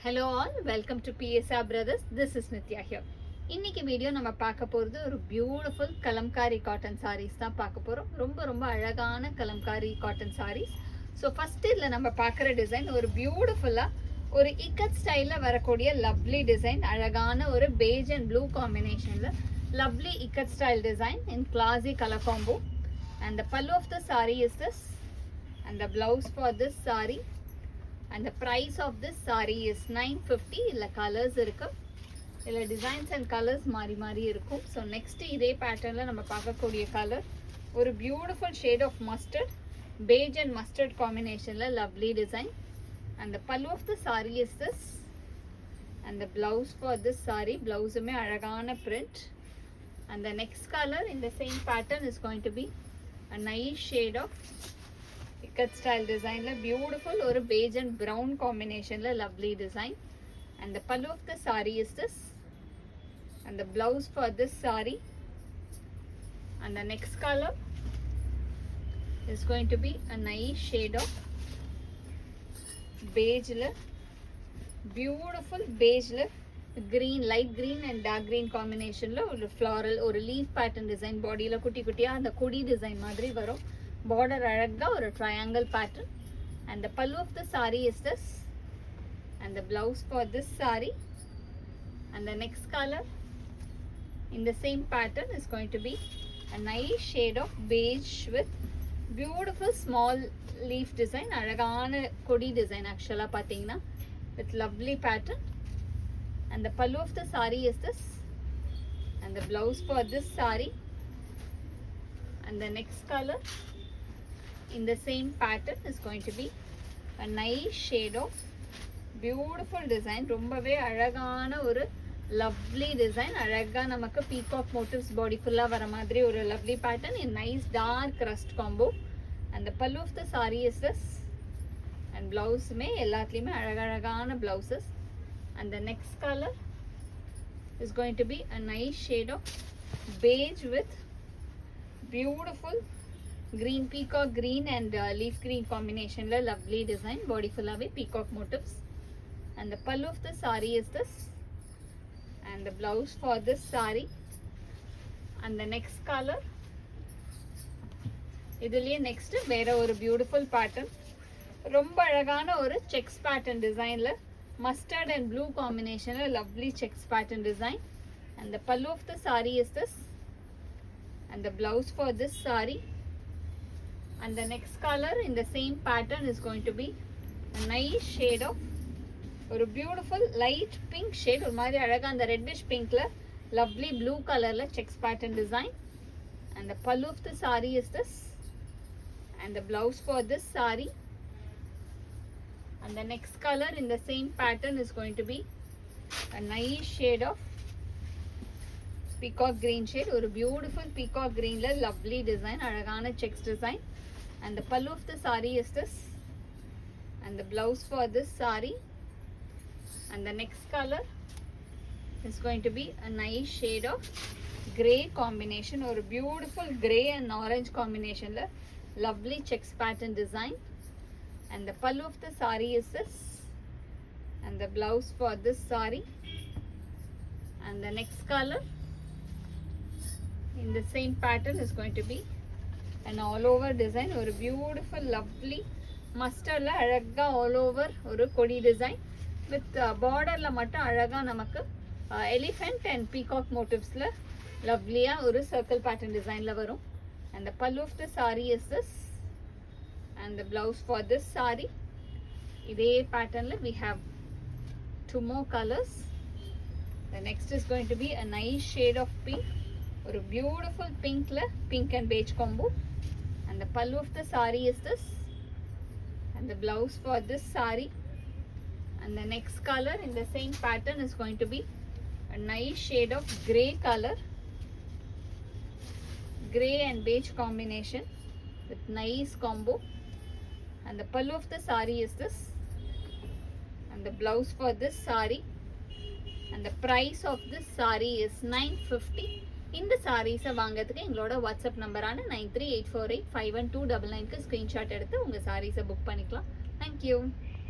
Hello all, welcome to PSR Brothers. This is Nitya here. இன்னைக்கு video நம்ம பார்க்க போகிறது ஒரு பியூட்டிஃபுல் கலம்காரி காட்டன் sarees தான் பார்க்க போகிறோம். ரொம்ப அழகான Kalamkari cotton sarees. So first இதில் நம்ம பார்க்குற டிசைன் ஒரு பியூட்டிஃபுல்லாக ஒரு இக்கட் ஸ்டைலில் வரக்கூடிய லவ்லி டிசைன், அழகான ஒரு beige and blue காம்பினேஷனில் lovely ikat style design in classy color combo. And the pallu of the saree is this, and the blouse for this saree. And the price of this saree is 950. இல்ல colours இருக்கு, இல்ல designs and colours மாறி இருக்கும். So next இதே பேட்டர்ன்ல நம்ம பார்க்கக்கூடிய colour ஒரு beautiful shade of mustard, beige and mustard காம்பினேஷன்ல lovely design. And the pallu of the saree is this, and the blouse for this saree, பிளவுஸுமே அழகான print. And the next color in the same pattern is going to be a nice shade of ikat style design la beautiful or beige and brown combination la lovely design. And the pallu of the saree is this, and the blouse for this saree. And the next color is going to be a nice shade of beige la beautiful beige la green, light green and dark green combination la or floral or leaf pattern design, body la kutti kuttiya and the kodi design madri varum. Border அழகா ஒரு triangle pattern. And the pallu of the saree is this, and the blouse for this saree. And the next color in the same pattern is going to be a nice shade of beige with beautiful small leaf design, அழகான கொடி design actually பாத்தீங்கன்னா with lovely pattern. And the pallu of the saree is this, and the blouse for this saree. And the next color in the same pattern is going to be a nice shade of beautiful design, ரொம்பவே அழகான ஒரு lovely design, அழகா நமக்கு peacock motifs body full வர மாதிரி ஒரு lovely pattern in nice dark rust combo. And the pallu of the saree is this, and blouse மே எல்லாத்துலயுமே அழகான blouses. And the next color is going to be a nice shade of beige with beautiful green, peacock green and leaf green combination la lovely design, body full ave peacock motifs. And the pallu of the saree is this, and the blouse for this saree. And the next color idhiliye next vera oru beautiful pattern, romba alagana oru checks pattern design la mustard and blue combination la lovely checks pattern design. And the pallu of the saree is this, and the blouse for this saree. And the next color in the same pattern is going to be a nice shade of or a beautiful light pink shade, ஒரு மாதிரி அழகா அந்த reddish pink la lovely blue color la checks pattern design. And the pallu of the saree is this, and the blouse for this saree. And the next color in the same pattern is going to be a nice shade of peacock green shade, or a beautiful peacock green la lovely design, அழகான checks design. And the pallu of the saree is this, and the blouse for this saree. And the next color is going to be a nice shade of grey combination, or a beautiful grey and orange combination la lovely checks pattern design. And the pallu of the saree is this, and the blouse for this saree. And the next color in the same pattern is going to be an all over design, ஒரு beautiful lovely mustard la அழகா all over ஒரு கொடி design with border la மட்டும் அழகா நமக்கு elephant and peacock motifs la lovely ஒரு circle pattern design la வரும். And the pallu of the saree is this, and the blouse for this saree. இதே pattern la we have two more colors. The next is going to be a nice shade of pink, ஒரு beautiful pink la pink and beige combo. And the pallu of the saree is this, and the blouse for this saree. And the next color in the same pattern is going to be a nice shade of grey color, grey and beige combination with nice combo. And the pallu of the saree is this, and the blouse for this saree. And the price of this saree is 950. இந்த சாரீஸை வாங்கிறதுக்கு எங்களோட WhatsApp நம்பரான 9384851299க்கு screenshot எடுத்து உங்கள் சாரீஸை book பண்ணிக்கலாம். Thank you.